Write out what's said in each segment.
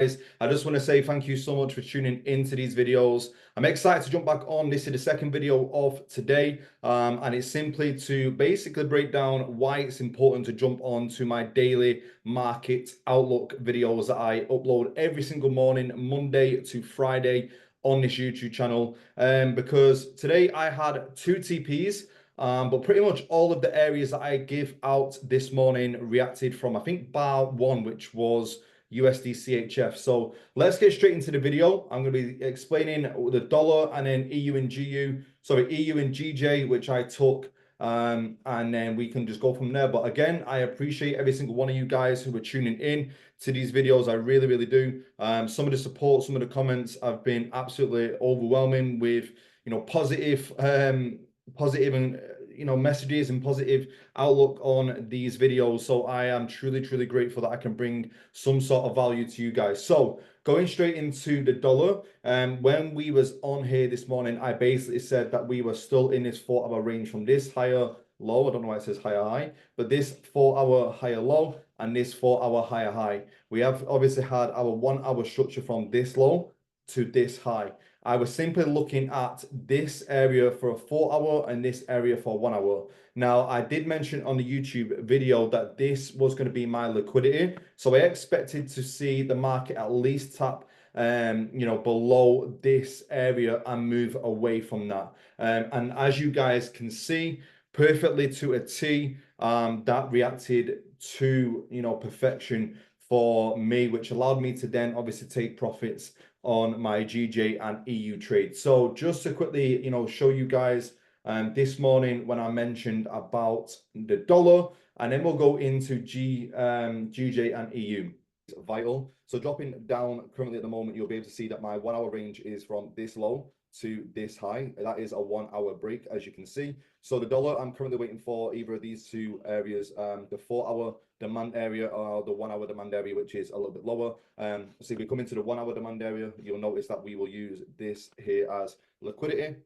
I just want to say thank you so much for tuning into these videos. I'm excited to jump back on. This is the second video of today, and it's simply to basically break down why it's important to jump on to my daily market outlook videos that I upload every single morning, Monday to Friday on this YouTube channel. Because today I had two TPs. But pretty much all of the areas that I give out this morning reacted from, I think, bar one, which was USD CHF. So let's get straight into the video. I'm going to be explaining the dollar and then EU and GJ, which I took, and then we can just go from there. But again, I appreciate every single one of you guys who are tuning in to these videos. I really, really do. Some of the support, some of the comments have been absolutely overwhelming with, positive and messages and positive outlook on these videos. So I am truly, truly grateful that I can bring some sort of value to you guys. So going straight into the dollar, when we was on here this morning, I basically said that we were still in this 4-hour range from this higher low. I don't know why it says higher high, but this 4-hour higher low and this 4-hour higher high. We have obviously had our 1-hour structure from this low to this high. I was simply looking at this area for a 4-hour and this area for 1 hour. Now, I did mention on the YouTube video that this was going to be my liquidity. So I expected to see the market at least tap, below this area and move away from that. And as you guys can see, perfectly to a T, that reacted to, perfection for me, which allowed me to then obviously take profits on my GJ and EU trade. So just to quickly, show you guys this morning when I mentioned about the dollar, and then we'll go into GJ and EU. It's vital. So dropping down currently at the moment, you'll be able to see that my 1-hour range is from this low to this high. That is a 1-hour break, as you can see. So the dollar, I'm currently waiting for either of these two areas, the 4-hour demand area or the 1-hour demand area, which is a little bit lower. So if we come into the 1-hour demand area, you'll notice that we will use this here as liquidity.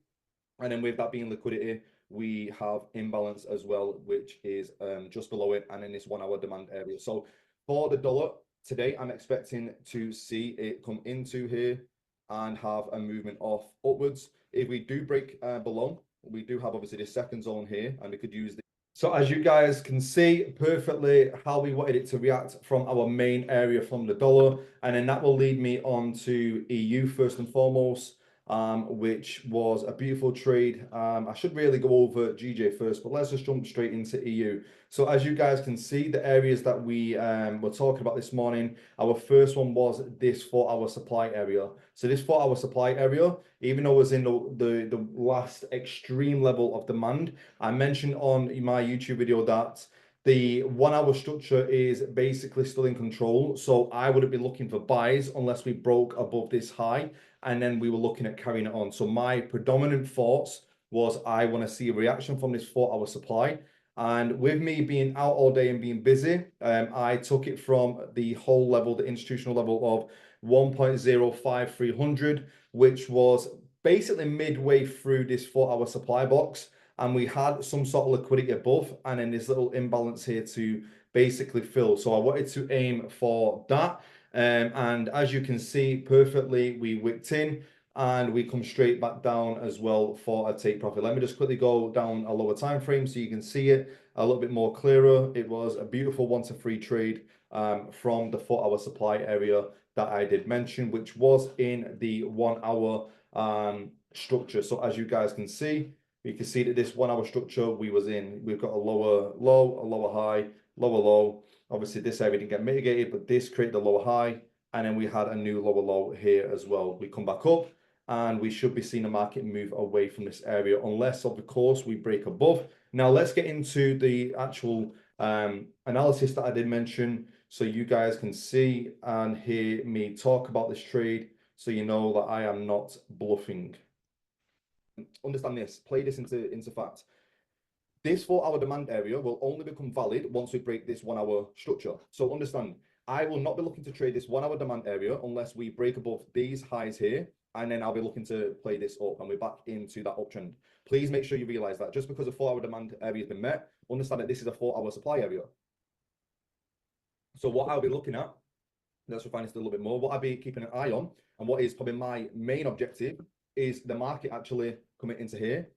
And then with that being liquidity, we have imbalance as well, which is just below it and in this 1-hour demand area. So for the dollar today, I'm expecting to see it come into here and have a movement off upwards. If we do break below, we do have obviously this second zone here, and we could use this. So as you guys can see perfectly how we wanted it to react from our main area from the dollar, and then that will lead me on to EU first and foremost, which was a beautiful trade. I should really go over GJ first, but let's just jump straight into EU. So as you guys can see, the areas that we were talking about this morning, our first one was this 4-hour supply area. So this 4-hour supply area, even though it was in the last extreme level of demand, I mentioned on my YouTube video that the 1-hour structure is basically still in control. So I wouldn't be looking for buys unless we broke above this high, and then we were looking at carrying it on. So my predominant thoughts was I want to see a reaction from this 4-hour supply. And with me being out all day and being busy, I took it from the whole level, the institutional level of 1.05300, which was basically midway through this 4-hour supply box. And we had some sort of liquidity above, and then this little imbalance here to basically fill. So I wanted to aim for that. And as you can see perfectly, we wicked in and we come straight back down as well for a take profit. Let me just quickly go down a lower time frame so you can see it a little bit more clearer. It was a beautiful 1-to-3 trade from the 4-hour supply area that I did mention, which was in the 1-hour structure. So as you guys can see, you can see that this 1-hour structure we was in, we've got a lower low, a lower high, lower low. Obviously this area didn't get mitigated, but this created a lower high, and then we had a new lower low here as well. We come back up and we should be seeing the market move away from this area unless of course we break above. Now let's get into the actual analysis that I did mention so you guys can see and hear me talk about this trade so you know that I am not bluffing. Understand this, play this into fact. This 4-hour demand area will only become valid once we break this 1-hour structure. So understand, I will not be looking to trade this 1-hour demand area unless we break above these highs here, and then I'll be looking to play this up and we're back into that uptrend. Please make sure you realize that just because a 4-hour demand area has been met, understand that this is a 4-hour supply area. So what I'll be looking at Let's refine this a little bit more. What I'll be keeping an eye on, and what is probably my main objective, is the market actually coming into here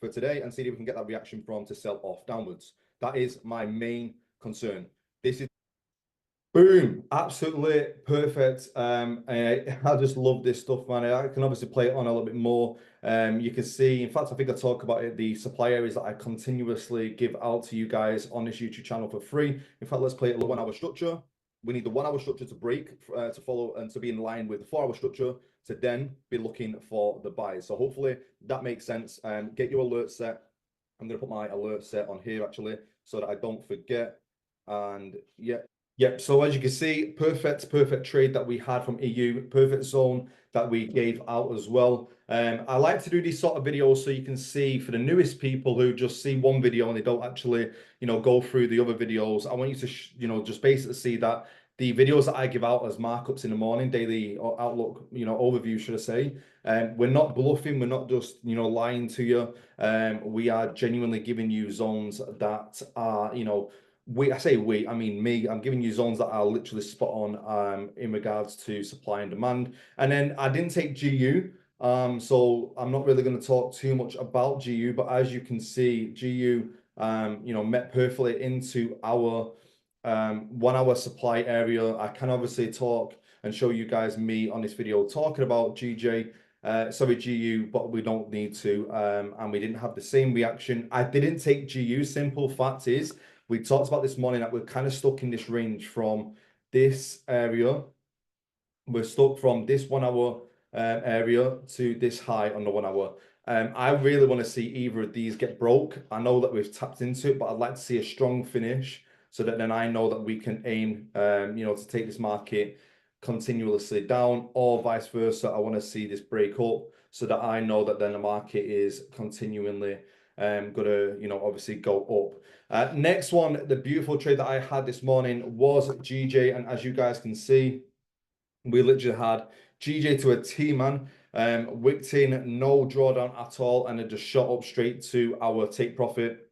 for today and see if we can get that reaction from to sell off downwards. That is my main concern. This is boom, absolutely perfect. I just love this stuff, man. I can obviously play it on a little bit more. You can see, in fact, I think I talk about it, the supply areas that I continuously give out to you guys on this YouTube channel for free. In fact, let's play it a 1 hour structure. We need the 1 hour structure to break, to follow and to be in line with the 4 hour structure to then be looking for the buys. So hopefully that makes sense. Get your alert set. I'm going to put my alert set on here actually so that I don't forget. And yeah. Yep, so as you can see, perfect trade that we had from EU, perfect zone that we gave out as well. I like to do these sort of videos so you can see, for the newest people who just see one video and they don't actually, go through the other videos. I want you to, just basically see that the videos that I give out as markups in the morning, daily outlook, overview, should I say, we're not bluffing, we're not just, lying to you. We are genuinely giving you zones that are, I mean me, I'm giving you zones that are literally spot on in regards to supply and demand. And then I didn't take GU, so I'm not really going to talk too much about GU, but as you can see, GU, met perfectly into our 1 hour supply area. I can obviously talk and show you guys me on this video talking about GU, but we don't need to, and we didn't have the same reaction. I didn't take GU. Simple fact is, we talked about this morning that we're kind of stuck in this range from this area. We're stuck from this 1 hour area to this high on the 1 hour. I really want to see either of these get broke. I know that we've tapped into it, but I'd like to see a strong finish so that then I know that we can aim, to take this market continuously down, or vice versa. I want to see this break up so that I know that then the market is continually gonna, obviously go up. Next one, the beautiful trade that I had this morning was GJ, and as you guys can see, we literally had GJ to a T, man. Wicked in, no drawdown at all, and it just shot up straight to our take profit,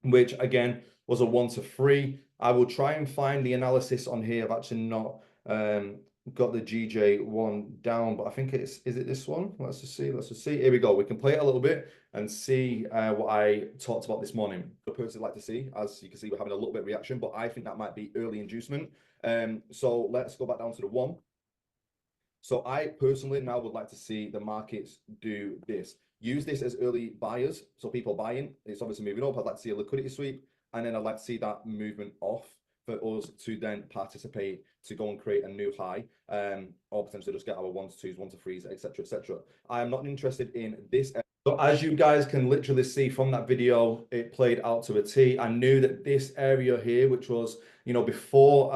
which again was a 1 to 3. I will try and find the analysis on here. I've actually not got the GJ one down, but I think is it this one? Let's just see. Here we go. We can play it a little bit and see what I talked about this morning. I personally like to see, as you can see, we're having a little bit of reaction, but I think that might be early inducement. So let's go back down to the 1. So I personally now would like to see the markets do this. Use this as early buyers, so people buying. It's obviously moving up. I'd like to see a liquidity sweep, and then I'd like to see that movement off for us to then participate to go and create a new high, or potentially just get our 1 to 2s, 1 to 3s, etc., etc. I am not interested in this. So as you guys can literally see from that video, it played out to a T. I knew that this area here, which was, before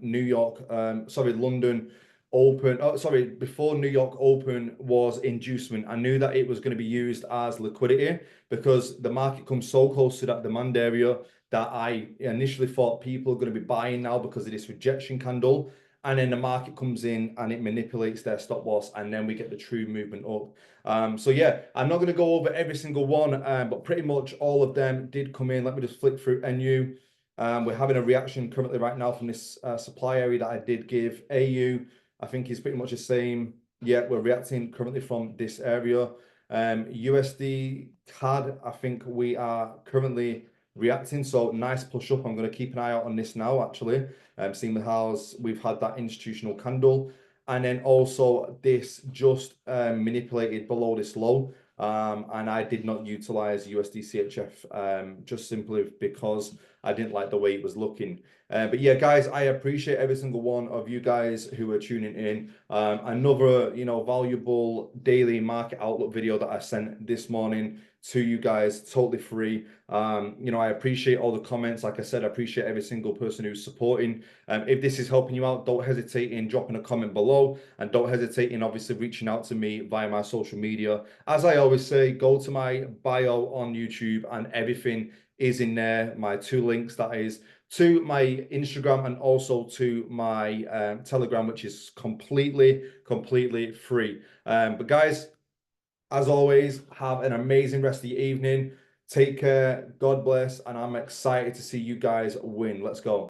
London Open, before New York Open was inducement, I knew that it was going to be used as liquidity because the market comes so close to that demand area that I initially thought people are going to be buying now because of this rejection candle. And then the market comes in and it manipulates their stop loss, and then we get the true movement up. So yeah, I'm not going to go over every single one, but pretty much all of them did come in. Let me just flick through NU. We're having a reaction currently right now from this supply area that I did give. AU, I think is pretty much the same. Yeah, we're reacting currently from this area. USD CAD, I think we are currently reacting. So nice push up. I'm going to keep an eye out on this now, actually. Seeing how we've had that institutional candle. And then also this just manipulated below this low. And I did not utilize USD CHF just simply because I didn't like the way it was looking. But yeah, guys, I appreciate every single one of you guys who are tuning in. Another, valuable daily market outlook video that I sent this morning to you guys, totally free. I appreciate all the comments. Like I said, I appreciate every single person who's supporting. If this is helping you out, don't hesitate in dropping a comment below, and don't hesitate in obviously reaching out to me via my social media. As I always say, go to my bio on YouTube and everything is in there. My 2 links, that is to my Instagram and also to my Telegram, which is completely free. But guys, as always, have an amazing rest of your evening. Take care. God bless. And I'm excited to see you guys win. Let's go.